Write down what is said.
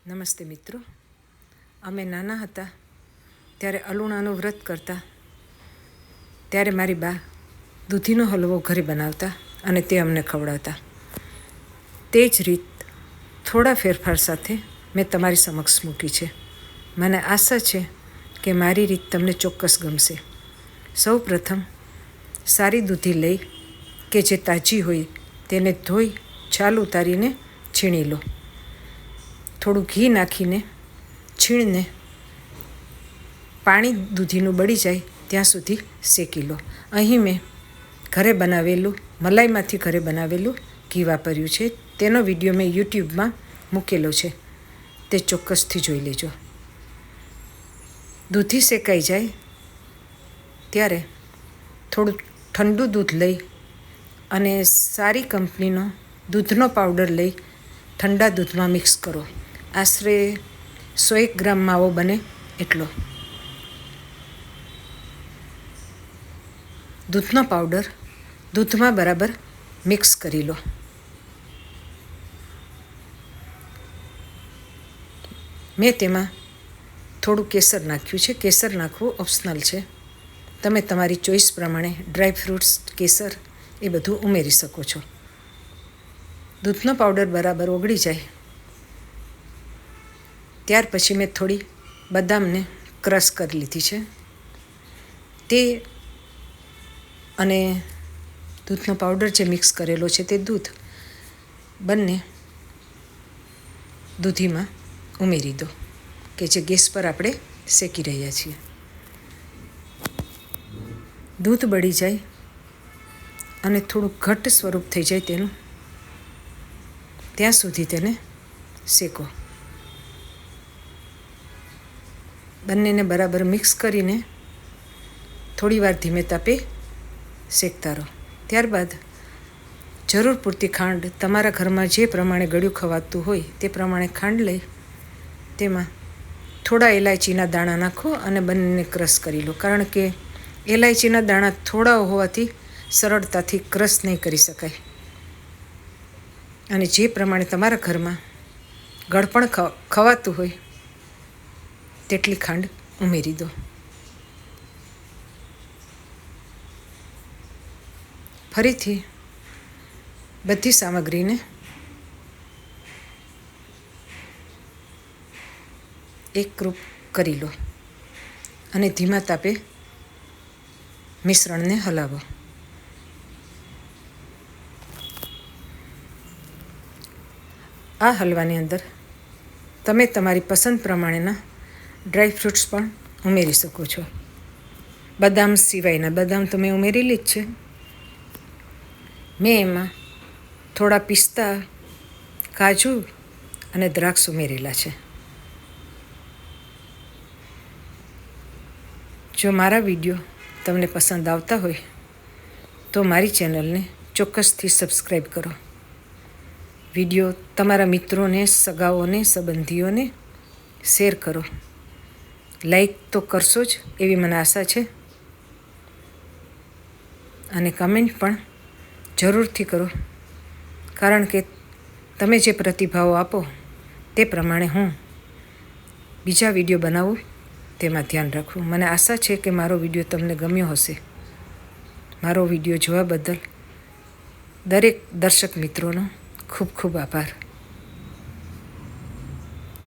નમસ્તે મિત્રો, અમે નાના હતા ત્યારે અલુણાનું વ્રત કરતા ત્યારે મારી બા દૂધીનો હલવો ઘરે બનાવતા અને તે અમને ખવડાવતા. તે જ રીત થોડા ફેરફાર સાથે મેં તમારી સમક્ષ મૂકી છે. મને આશા છે કે મારી રીત તમને ચોક્કસ ગમશે. સૌ પ્રથમ સારી દૂધી લઈ કે જે તાજી હોય તેને ધોઈ છાલ ઉતારીને છીણી લો. થોડું ઘી નાખીને છીણને પાણી દૂધીનું બળી જાય ત્યાં સુધી શેકી લો. અહીં મેં ઘરે બનાવેલું મલાઈમાંથી ઘરે બનાવેલું ઘી વાપર્યું છે. તેનો વિડીયો મેં યુટ્યુબમાં મૂકેલો છે, તે ચોક્કસથી જોઈ લેજો. દૂધી શેકાઈ જાય ત્યારે થોડું ઠંડુ દૂધ લઈ અને સારી કંપનીનો દૂધનો પાવડર લઈ ઠંડા દૂધમાં મિક્સ કરો. આશરે 100 ગ્રામ માવો બને એટલો દૂધનો પાવડર દૂધમાં બરાબર મિક્સ કરી લો. મેં તેમાં થોડું કેસર નાખ્યું છે. કેસર નાખવું ઓપ્શનલ છે. તમે તમારી ચોઈસ પ્રમાણે ડ્રાય ફ્રૂટ્સ, કેસર એ બધું ઉમેરી શકો છો. દૂધનો પાવડર બરાબર ઓગળી જાય ત્યાર પછી મેં થોડી બદામને ક્રશ કરી લીધી છે. તે અને દૂધનો પાવડર જે મિક્સ કરેલો છે તે દૂધ બંને દૂધીમાં ઉમેરી દો કે જે ગેસ પર આપણે શેકી રહ્યા છીએ. દૂધ બળી જાય અને થોડું ઘટ્ટ સ્વરૂપ થઈ જાય તેનું, ત્યાં સુધી તેને શેકો. બંનેને બરાબર મિક્સ કરીને થોડીવાર ધીમે તાપે શેકતા રહો. ત્યારબાદ જરૂર પૂરતી ખાંડ, તમારા ઘરમાં જે પ્રમાણે ગળ્યું ખવાતું હોય તે પ્રમાણે ખાંડ લઈ તેમાં થોડા એલાયચીના દાણા નાખો અને બંનેને ક્રશ કરી લો. કારણ કે એલાયચીના દાણા થોડા હોવાથી સરળતાથી ક્રશ નહીં કરી શકાય. અને જે પ્રમાણે તમારા ઘરમાં ગળપણ ખવાતું હોય તેટલી ખાંડ ઉમેરી દો. ફરીથી બધી સામગ્રીને એકરૂપ કરી લો અને ધીમા તાપે મિશ્રણને હલાવો. આ હલવાની અંદર તમે તમારી પસંદ પ્રમાણેના ડ્રાય ફ્રૂટ્સ પણ ઉમેરી શકો છો. બદામ સિવાયના, બદામ તો મેં ઉમેરેલી જ છે. મેં એમાં થોડા પિસ્તા, કાજુ અને દ્રાક્ષ ઉમેરેલા છે. જો મારા વિડીયો તમને પસંદ આવતા હોય તો મારી ચેનલને ચોક્કસથી સબસ્ક્રાઈબ કરો. વિડીયો તમારા મિત્રોને, સગાઓને, સંબંધીઓને શેર કરો. લાઈક તો કરશો જ એવી મને આશા છે. અને કમેન્ટ પણ જરૂરથી કરો, કારણ કે તમે જે પ્રતિભાવો આપો તે પ્રમાણે હું બીજા વિડીયો બનાવું તેમાં ધ્યાન રાખવું. મને આશા છે કે મારો વિડીયો તમને ગમ્યો હશે. મારો વિડીયો જોવા બદલ દરેક દર્શક મિત્રોનો ખૂબ ખૂબ આભાર.